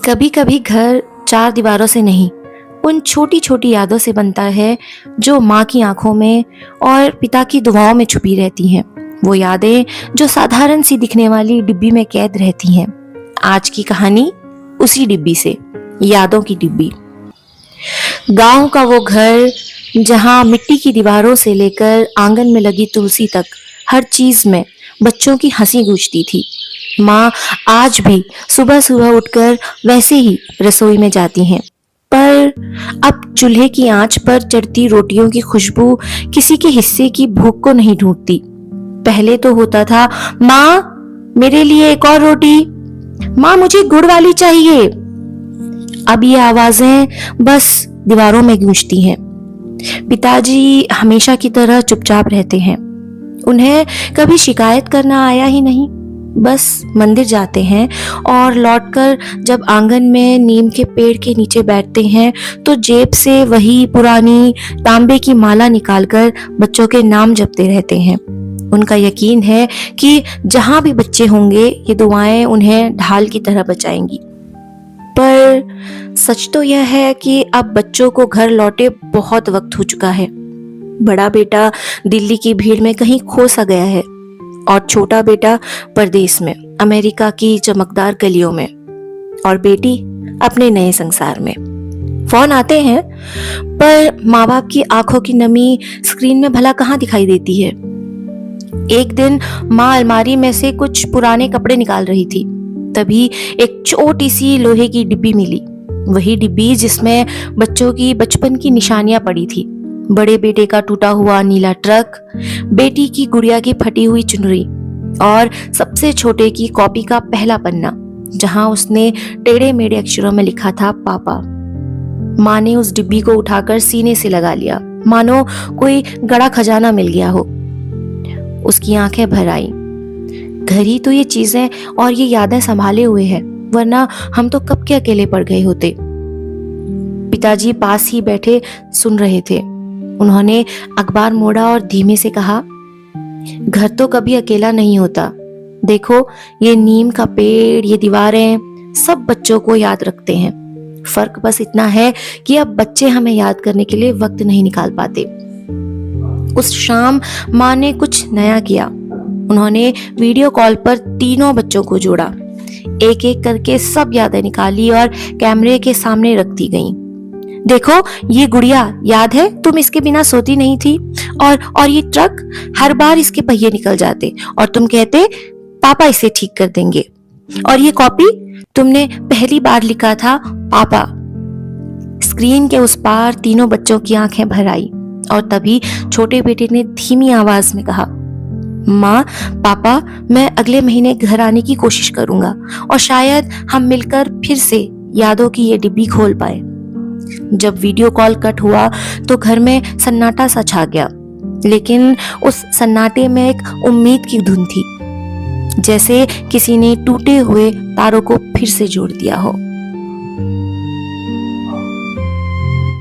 कभी कभी घर चार दीवारों से नहीं, उन छोटी छोटी यादों से बनता है जो माँ की आंखों में और पिता की दुआओं में छुपी रहती हैं। वो यादें जो साधारण सी दिखने वाली डिब्बी में कैद रहती हैं। आज की कहानी उसी डिब्बी से, यादों की डिब्बी। गांव का वो घर जहां मिट्टी की दीवारों से लेकर आंगन में लगी तुलसी तक हर चीज में बच्चों की हंसी गूंजती थी। माँ आज भी सुबह सुबह उठकर वैसे ही रसोई में जाती हैं, पर अब चूल्हे की आंच पर चढ़ती रोटियों की खुशबू किसी के हिस्से की भूख को नहीं ढूंढती। पहले तो होता था, माँ मेरे लिए एक और रोटी, माँ मुझे गुड़ वाली चाहिए। अब ये आवाजें बस दीवारों में गूंजती हैं। पिताजी हमेशा की तरह चुपचाप रहते हैं। उन्हें कभी शिकायत करना आया ही नहीं। बस मंदिर जाते हैं और लौटकर जब आंगन में नीम के पेड़ के नीचे बैठते हैं तो जेब से वही पुरानी तांबे की माला निकालकर बच्चों के नाम जपते रहते हैं। उनका यकीन है कि जहां भी बच्चे होंगे ये दुआएं उन्हें ढाल की तरह बचाएंगी। पर सच तो यह है कि अब बच्चों को घर लौटे बहुत वक्त हो चुका है। बड़ा बेटा दिल्ली की भीड़ में कहीं खो सा गया है और छोटा बेटा परदेश में, अमेरिका की चमकदार गलियों में, और बेटी अपने नए संसार में। फोन आते हैं पर माँ बाप की आंखों की नमी स्क्रीन में भला कहाँ दिखाई देती है। एक दिन माँ अलमारी में से कुछ पुराने कपड़े निकाल रही थी, तभी एक छोटी सी लोहे की डिब्बी मिली। वही डिब्बी जिसमें बच्चों की बचपन की निशानियां पड़ी थी। बड़े बेटे का टूटा हुआ नीला ट्रक, बेटी की गुड़िया की फटी हुई चुनरी और सबसे छोटे की कॉपी का पहला पन्ना जहां उसने टेढ़े मेढ़े अक्षरों में लिखा था पापा। माँ ने उस डिब्बी को उठाकर सीने से लगा लिया, मानो कोई गड़ा खजाना मिल गया हो। उसकी आंखें भर आई। घर ही तो ये चीजें और ये यादें संभाले हुए है, वरना हम तो कब के अकेले पड़ गए होते। पिताजी पास ही बैठे सुन रहे थे। उन्होंने अखबार मोड़ा और धीमे से कहा, घर तो कभी अकेला नहीं होता। देखो ये नीम का पेड़, ये दीवारें, सब बच्चों को याद रखते हैं। फर्क बस इतना है कि अब बच्चे हमें याद करने के लिए वक्त नहीं निकाल पाते। उस शाम माँ ने कुछ नया किया। उन्होंने वीडियो कॉल पर तीनों बच्चों को जोड़ा। एक एक करके सब यादें निकाली और कैमरे के सामने रख दी गईं। देखो ये गुड़िया, याद है तुम इसके बिना सोती नहीं थी, और ये ट्रक, हर बार इसके पहिए निकल जाते और तुम कहते पापा इसे ठीक कर देंगे, और ये कॉपी तुमने पहली बार लिखा था पापा। स्क्रीन के उस पार तीनों बच्चों की आंखें भर आई और तभी छोटे बेटे ने धीमी आवाज में कहा, माँ पापा मैं अगले महीने घर आने की कोशिश करूंगा और शायद हम मिलकर फिर से यादों की ये डिब्बी खोल पाए। जब वीडियो कॉल कट हुआ तो घर में सन्नाटा सा छा गया, लेकिन उस सन्नाटे में एक उम्मीद की धुन थी, जैसे किसी ने टूटे हुए तारों को फिर से जोड़ दिया हो।